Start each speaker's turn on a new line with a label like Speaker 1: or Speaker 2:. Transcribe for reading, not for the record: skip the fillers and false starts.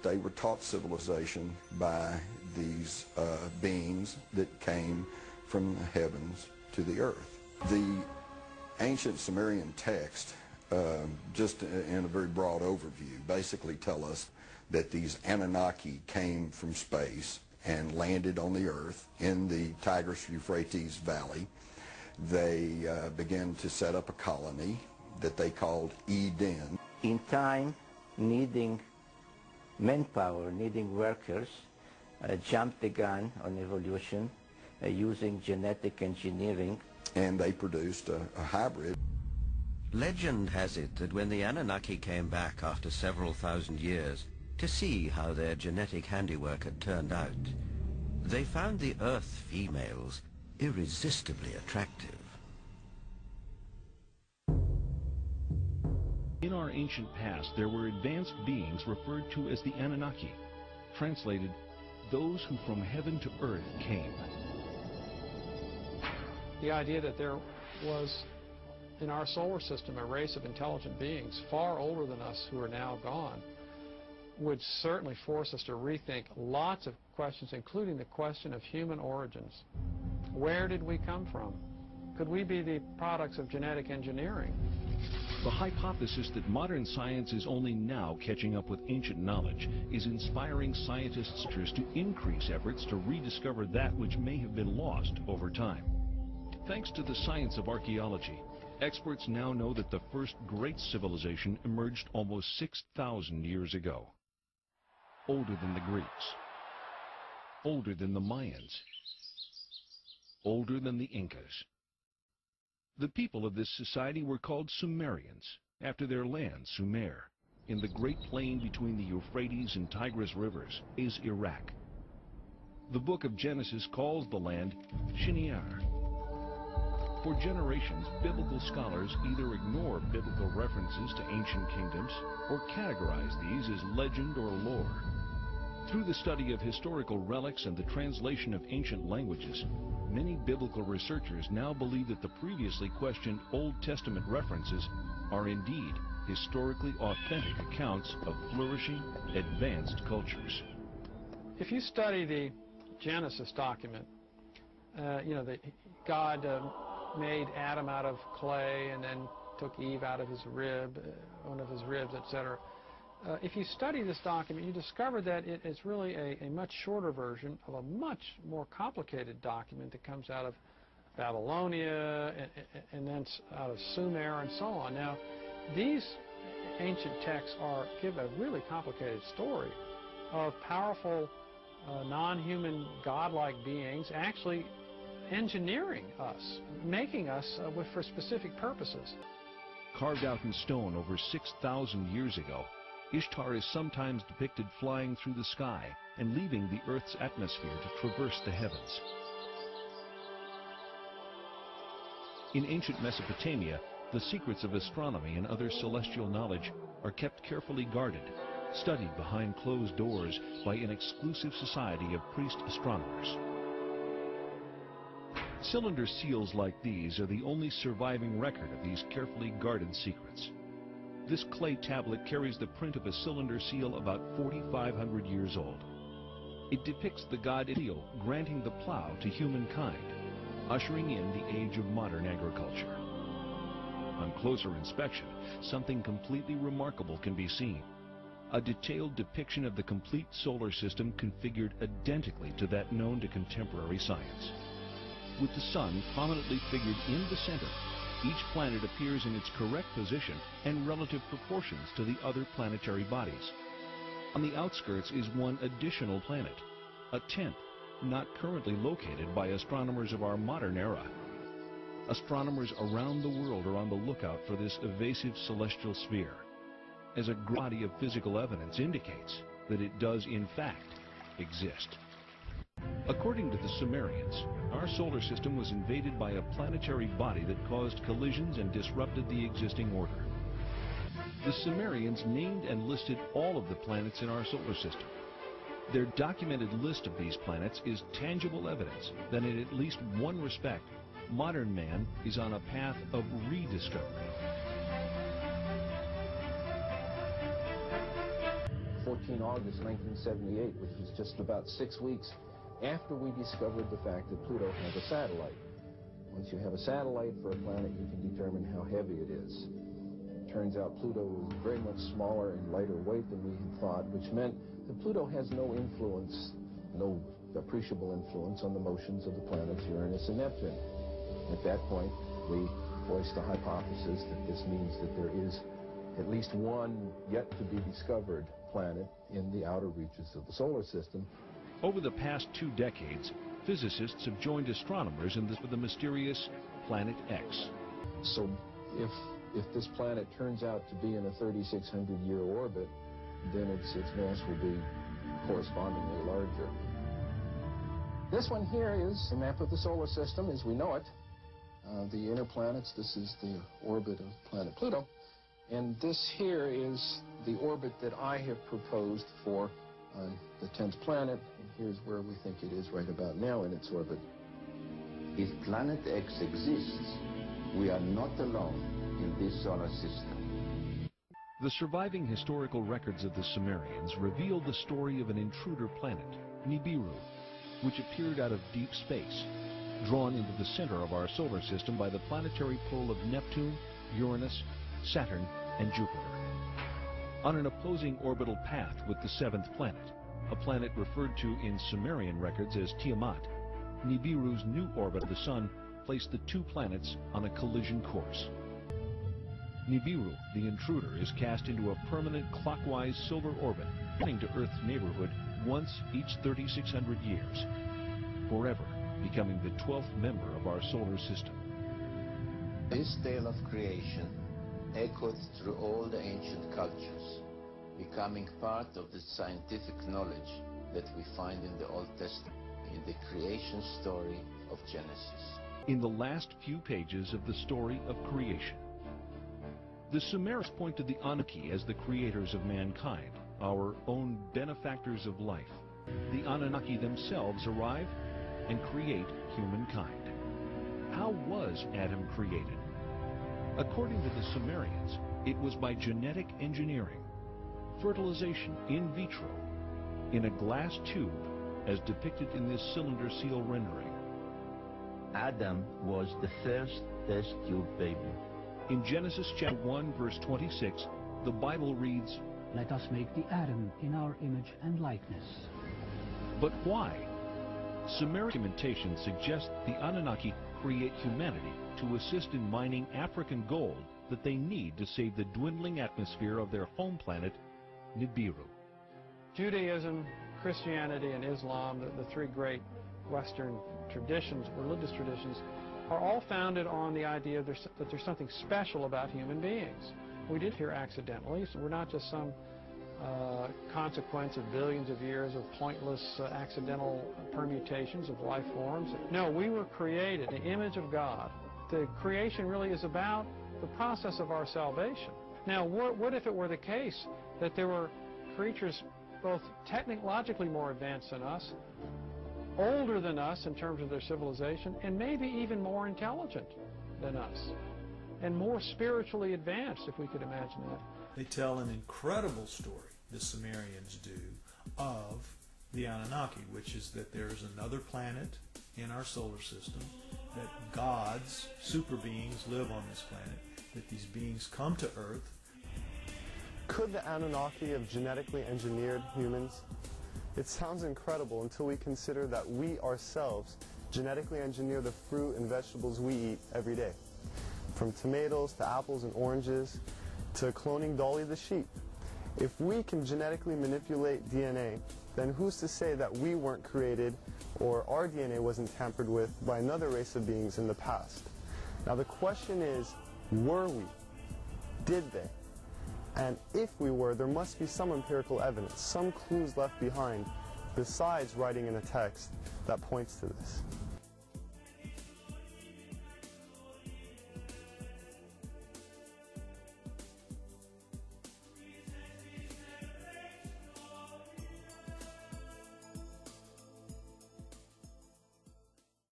Speaker 1: they were taught civilization by these beings that came from the heavens to the earth. The ancient Sumerian text, just in a very broad overview, basically tell us that these Anunnaki came from space and landed on the earth in the Tigris-Euphrates Valley. They began to set up a colony that they called Eden.
Speaker 2: In time, needing manpower, needing workers, jumped the gun on evolution using genetic engineering.
Speaker 1: And they produced a hybrid.
Speaker 3: Legend has it that when the Anunnaki came back after several thousand years to see how their genetic handiwork had turned out, they found the Earth females irresistibly attractive.
Speaker 4: In our ancient past, there were advanced beings referred to as the Anunnaki, translated, those who from heaven to earth came.
Speaker 5: The idea that there was in our solar system a race of intelligent beings far older than us who are now gone would certainly force us to rethink lots of questions, including the question of human origins. Where did we come from? Could we be the products of genetic engineering?
Speaker 4: The hypothesis that modern science is only now catching up with ancient knowledge is inspiring scientists to increase efforts to rediscover that which may have been lost over time. Thanks to the science of archaeology, experts now know that the first great civilization emerged almost 6,000 years ago. Older than the Greeks, older than the Mayans, older than the Incas. The people of this society were called Sumerians, after their land, Sumer, in the great plain between the Euphrates and Tigris rivers, is Iraq. The book of Genesis calls the land Shinear. For generations, biblical scholars either ignore biblical references to ancient kingdoms or categorize these as legend or lore. Through the study of historical relics and the translation of ancient languages, many biblical researchers now believe that the previously questioned Old Testament references are indeed historically authentic accounts of flourishing, advanced cultures.
Speaker 5: If you study the Genesis document, God made Adam out of clay and then took Eve out of his rib, one of his ribs, etc. If you study this document, you discover that it is really a much shorter version of a much more complicated document that comes out of Babylonia and then out of Sumer and so on. Now, these ancient texts give a really complicated story of powerful, non-human, godlike beings actually engineering us, making us for specific purposes.
Speaker 4: Carved out in stone over 6,000 years ago, Ishtar is sometimes depicted flying through the sky and leaving the Earth's atmosphere to traverse the heavens. In ancient Mesopotamia, the secrets of astronomy and other celestial knowledge are kept carefully guarded, studied behind closed doors by an exclusive society of priest astronomers. Cylinder seals like these are the only surviving record of these carefully guarded secrets. This clay tablet carries the print of a cylinder seal about 4,500 years old. It depicts the god Ithil granting the plow to humankind, ushering in the age of modern agriculture. On closer inspection, something completely remarkable can be seen. A detailed depiction of the complete solar system configured identically to that known to contemporary science. With the sun prominently figured in the center, each planet appears in its correct position and relative proportions to the other planetary bodies. On the outskirts is one additional planet, a tenth, not currently located by astronomers of our modern era. Astronomers around the world are on the lookout for this evasive celestial sphere, as a body of physical evidence indicates that it does in fact exist. According to the Sumerians, our solar system was invaded by a planetary body that caused collisions and disrupted the existing order. The Sumerians named and listed all of the planets in our solar system. Their documented list of these planets is tangible evidence that in at least one respect, modern man is on a path of rediscovery.
Speaker 6: For 13 August 1978, which was just about 6 weeks after we discovered the fact that Pluto had a satellite. Once you have a satellite for a planet, you can determine how heavy it is. It turns out Pluto was very much smaller and lighter weight than we had thought, which meant that Pluto has no influence, no appreciable influence on the motions of the planets Uranus and Neptune. At that point, we voiced the hypothesis that this means that there is at least one yet to be discovered planet in the outer reaches of the solar system.
Speaker 4: Over the past 2 decades, physicists have joined astronomers in the mysterious Planet X.
Speaker 6: So if this planet turns out to be in a 3,600-year orbit, then its mass will be correspondingly larger. This one here is a map of the solar system as we know it. The inner planets, this is the orbit of planet Pluto. And this here is the orbit that I have proposed for the 10th planet. And here's where we think it is right about now in its orbit.
Speaker 7: If Planet X exists, we are not alone in this solar system.
Speaker 4: The surviving historical records of the Sumerians reveal the story of an intruder planet, Nibiru, which appeared out of deep space, drawn into the center of our solar system by the planetary pull of Neptune, Uranus, Saturn, and Jupiter. On an opposing orbital path with the 7th planet, a planet referred to in Sumerian records as Tiamat, Nibiru's new orbit of the Sun placed the 2 planets on a collision course. Nibiru, the intruder, is cast into a permanent clockwise solar orbit, heading to Earth's neighborhood once each 3,600 years, forever becoming the 12th member of our solar system.
Speaker 7: This tale of creation echoed through all the ancient cultures, becoming part of the scientific knowledge that we find in the Old Testament, in the creation story of Genesis.
Speaker 4: In the last few pages of the story of creation, the Sumerians point to the Anunnaki as the creators of mankind, our own benefactors of life. The Anunnaki themselves arrive and create humankind. How was Adam created? According to the Sumerians, it was by genetic engineering, fertilization in vitro, in a glass tube, as depicted in this cylinder seal rendering.
Speaker 2: Adam was the first test tube baby.
Speaker 4: In Genesis chapter 1, verse 26, the Bible reads,
Speaker 8: "Let us make the Adam in our image and likeness."
Speaker 4: But why? Sumerian documentation suggests the Anunnaki create humanity to assist in mining African gold that they need to save the dwindling atmosphere of their home planet, Nibiru.
Speaker 5: Judaism, Christianity, and Islam, the 3 great Western traditions, religious traditions, are all founded on the idea that there's something special about human beings. We did here accidentally, so we're not just some consequence of billions of years of pointless accidental permutations of life forms. No, we were created in the image of God. The creation really is about the process of our salvation. Now, what if it were the case that there were creatures both technologically more advanced than us, older than us in terms of their civilization, and maybe even more intelligent than us, and more spiritually advanced, if we could imagine that?
Speaker 9: They tell an incredible story, the Sumerians do, of the Anunnaki, which is that there is another planet in our solar system, that gods, super beings, live on this planet, that these beings come to Earth.
Speaker 10: Could the Anunnaki have genetically engineered humans? It sounds incredible until we consider that we ourselves genetically engineer the fruit and vegetables we eat every day. From tomatoes to apples and oranges to cloning Dolly the sheep. If we can genetically manipulate DNA, then who's to say that we weren't created or our DNA wasn't tampered with by another race of beings in the past? Now the question is, were we? Did they? And if we were, there must be some empirical evidence, some clues left behind, besides writing in a text that points to this.